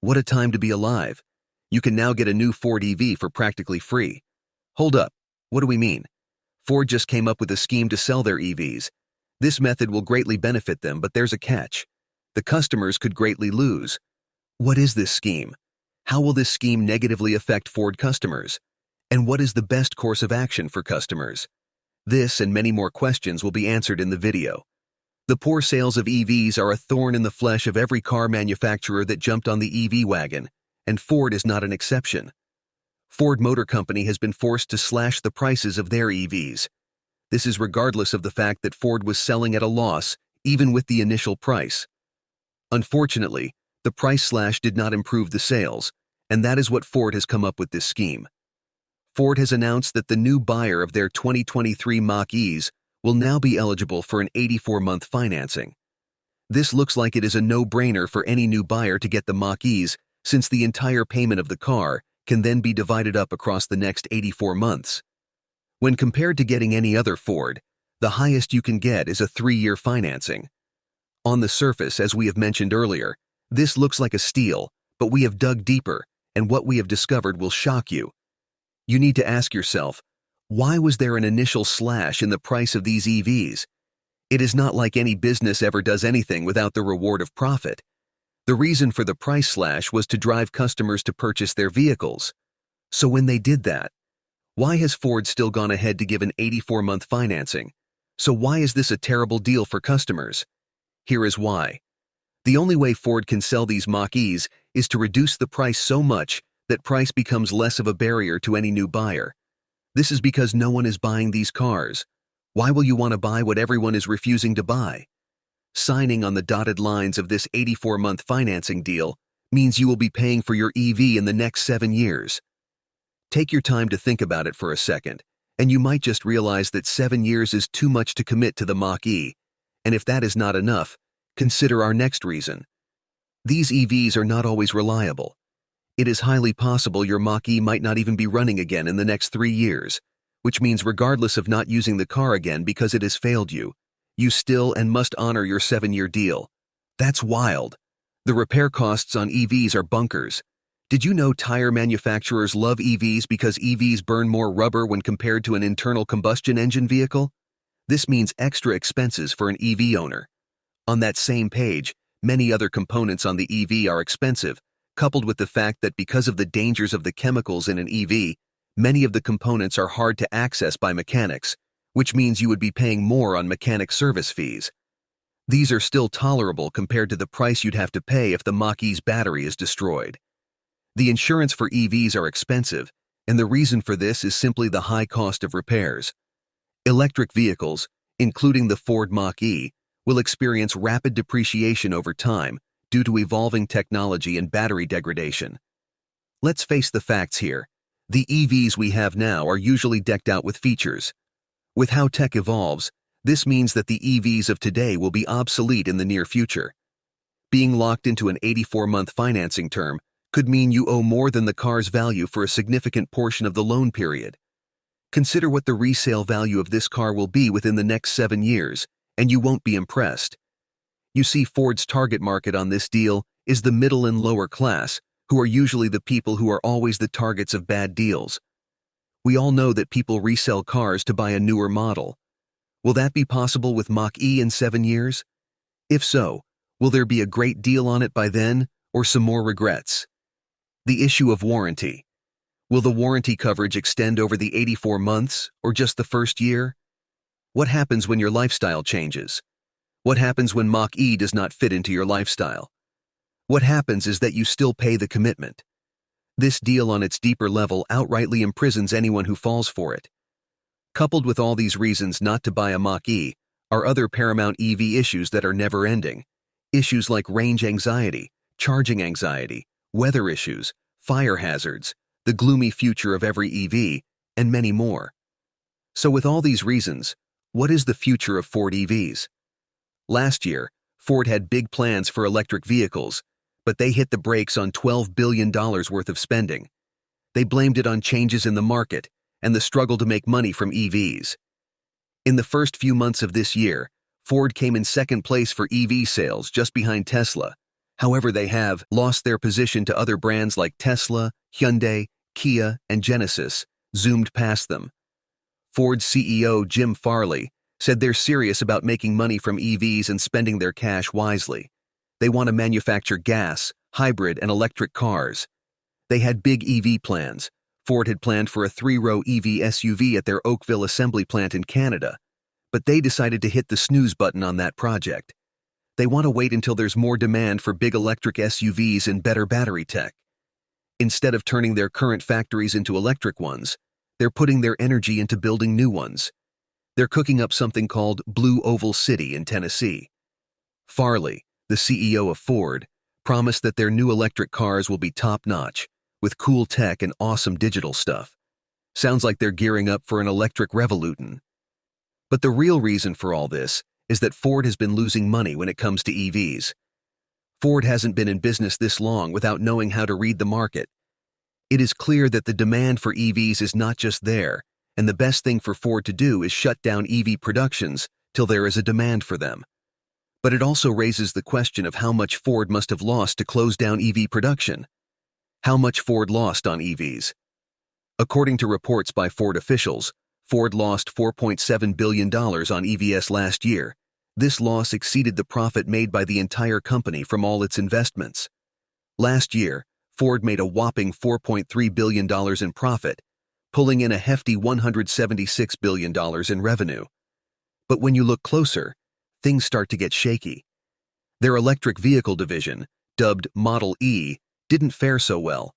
What a time to be alive. You can now get a new Ford EV for practically free. Hold up, what do we mean? Ford just came up with a scheme to sell their EVs. This method will greatly benefit them, but there's a catch. The customers could greatly lose. What is this scheme? How will this scheme negatively affect Ford customers? And what is the best course of action for customers? This and many more questions will be answered in the video. The poor sales of EVs are a thorn in the flesh of every car manufacturer that jumped on the EV wagon, and Ford is not an exception. Ford Motor Company has been forced to slash the prices of their EVs. This is regardless of the fact that Ford was selling at a loss, even with the initial price. Unfortunately, the price slash did not improve the sales, and that is what Ford has come up with this scheme. Ford has announced that the new buyer of their 2023 Mach-E's will now be eligible for an 84-month financing. This looks like it is a no-brainer for any new buyer to get the Mach-E's, since the entire payment of the car can then be divided up across the next 84 months. When compared to getting any other Ford, the highest you can get is a 3-year financing. On the surface, as we have mentioned earlier, this looks like a steal, but we have dug deeper, and what we have discovered will shock you. You need to ask yourself, why was there an initial slash in the price of these EVs? It is not like any business ever does anything without the reward of profit. The reason for the price slash was to drive customers to purchase their vehicles. So when they did that, why has Ford still gone ahead to give an 84-month financing? So why is this a terrible deal for customers? Here is why. The only way Ford can sell these Mach-E's is to reduce the price so much that price becomes less of a barrier to any new buyer. This is because no one is buying these cars. Why will you want to buy what everyone is refusing to buy? Signing on the dotted lines of this 84-month financing deal means you will be paying for your EV in the next 7 years. Take your time to think about it for a second, and you might just realize that 7 years is too much to commit to the Mach-E. And if that is not enough, consider our next reason. These EVs are not always reliable. It is highly possible your Mach-E might not even be running again in the next 3 years, which means regardless of not using the car again because it has failed you, you still and must honor your 7-year deal. That's wild. The repair costs on EVs are bunkers. Did you know tire manufacturers love EVs because EVs burn more rubber when compared to an internal combustion engine vehicle? This means extra expenses for an EV owner. On that same page, many other components on the EV are expensive, coupled with the fact that because of the dangers of the chemicals in an EV, many of the components are hard to access by mechanics, which means you would be paying more on mechanic service fees. These are still tolerable compared to the price you'd have to pay if the Mach-E's battery is destroyed. The insurance for EVs are expensive, and the reason for this is simply the high cost of repairs. Electric vehicles, including the Ford Mach-E, will experience rapid depreciation over time due to evolving technology and battery degradation. Let's face the facts here. The EVs we have now are usually decked out with features. With how tech evolves, this means that the EVs of today will be obsolete in the near future. Being locked into an 84-month financing term could mean you owe more than the car's value for a significant portion of the loan period. Consider what the resale value of this car will be within the next 7 years, and you won't be impressed. You see, Ford's target market on this deal is the middle and lower class, who are usually the people who are always the targets of bad deals. We all know that people resell cars to buy a newer model. Will that be possible with Mach-E in 7 years? If so, will there be a great deal on it by then, or some more regrets? The issue of warranty. Will the warranty coverage extend over the 84 months, or just the first year? What happens when your lifestyle changes? What happens when Mach-E does not fit into your lifestyle? What happens is that you still pay the commitment. This deal on its deeper level outrightly imprisons anyone who falls for it. Coupled with all these reasons not to buy a Mach-E are other paramount EV issues that are never ending. Issues like range anxiety, charging anxiety, weather issues, fire hazards, the gloomy future of every EV, and many more. So with all these reasons, what is the future of Ford EVs? Last year, Ford had big plans for electric vehicles, but they hit the brakes on $12 billion worth of spending. They blamed it on changes in the market and the struggle to make money from EVs. In the first few months of this year, Ford came in second place for EV sales just behind Tesla. However, they have lost their position to other brands like Tesla, Hyundai, Kia, and Genesis, zoomed past them. Ford CEO Jim Farley said they're serious about making money from EVs and spending their cash wisely. They want to manufacture gas, hybrid, and electric cars. They had big EV plans. Ford had planned for a 3-row EV SUV at their Oakville assembly plant in Canada, but they decided to hit the snooze button on that project. They want to wait until there's more demand for big electric SUVs and better battery tech. Instead of turning their current factories into electric ones, they're putting their energy into building new ones. They're cooking up something called Blue Oval City in Tennessee. Farley, the CEO of Ford, promised that their new electric cars will be top-notch, with cool tech and awesome digital stuff. Sounds like they're gearing up for an electric revolution. But the real reason for all this is that Ford has been losing money when it comes to EVs. Ford hasn't been in business this long without knowing how to read the market. It is clear that the demand for EVs is not just there, and the best thing for Ford to do is shut down EV productions till there is a demand for them. But it also raises the question of how much Ford must have lost to close down EV production. How much Ford lost on EVs? According to reports by Ford officials, Ford lost $4.7 billion on EVs last year. This loss exceeded the profit made by the entire company from all its investments. Last year, Ford made a whopping $4.3 billion in profit, pulling in a hefty $176 billion in revenue. But when you look closer, things start to get shaky. Their electric vehicle division, dubbed Model E, didn't fare so well.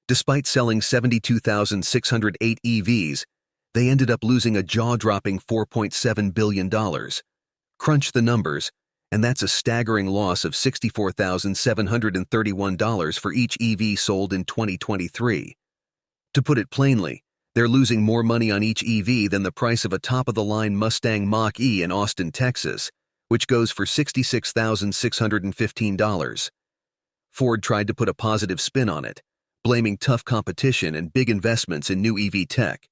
Despite selling 72,608 EVs, they ended up losing a jaw-dropping $4.7 billion. Crunch the numbers, and that's a staggering loss of $64,731 for each EV sold in 2023. To put it plainly, they're losing more money on each EV than the price of a top-of-the-line Mustang Mach-E in Austin, Texas, which goes for $66,615. Ford tried to put a positive spin on it, blaming tough competition and big investments in new EV tech.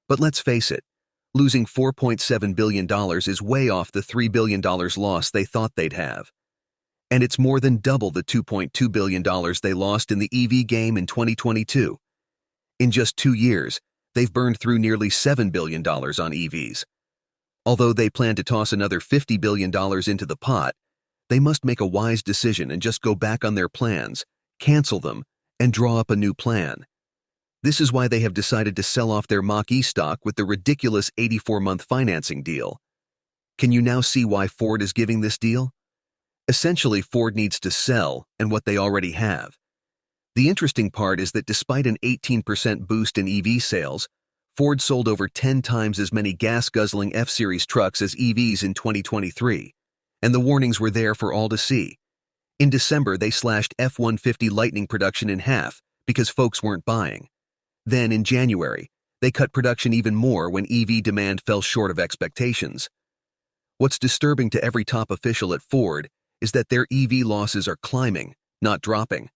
But let's face it, losing $4.7 billion is way off the $3 billion loss they thought they'd have. And it's more than double the $2.2 billion they lost in the EV game in 2022. In just 2 years, they've burned through nearly $7 billion on EVs. Although they plan to toss another $50 billion into the pot, they must make a wise decision and just go back on their plans, cancel them, and draw up a new plan. This is why they have decided to sell off their Mach-E stock with the ridiculous 84-month financing deal. Can you now see why Ford is giving this deal? Essentially, Ford needs to sell and what they already have. The interesting part is that despite an 18% boost in EV sales, Ford sold over 10 times as many gas-guzzling F-Series trucks as EVs in 2023, and the warnings were there for all to see. In December, they slashed F-150 Lightning production in half because folks weren't buying. Then, in January, they cut production even more when EV demand fell short of expectations. What's disturbing to every top official at Ford is that their EV losses are climbing, not dropping.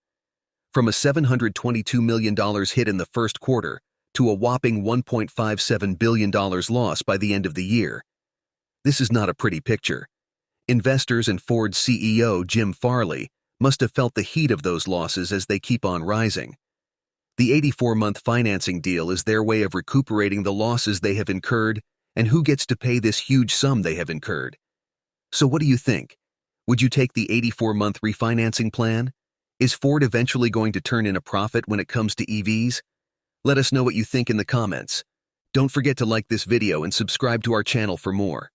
From a $722 million hit in the first quarter to a whopping $1.57 billion loss by the end of the year. This is not a pretty picture. Investors and Ford CEO Jim Farley must have felt the heat of those losses as they keep on rising. The 84-month financing deal is their way of recuperating the losses they have incurred, and who gets to pay this huge sum they have incurred. So what do you think? Would you take the 84-month refinancing plan? Is Ford eventually going to turn in a profit when it comes to EVs? Let us know what you think in the comments. Don't forget to like this video and subscribe to our channel for more.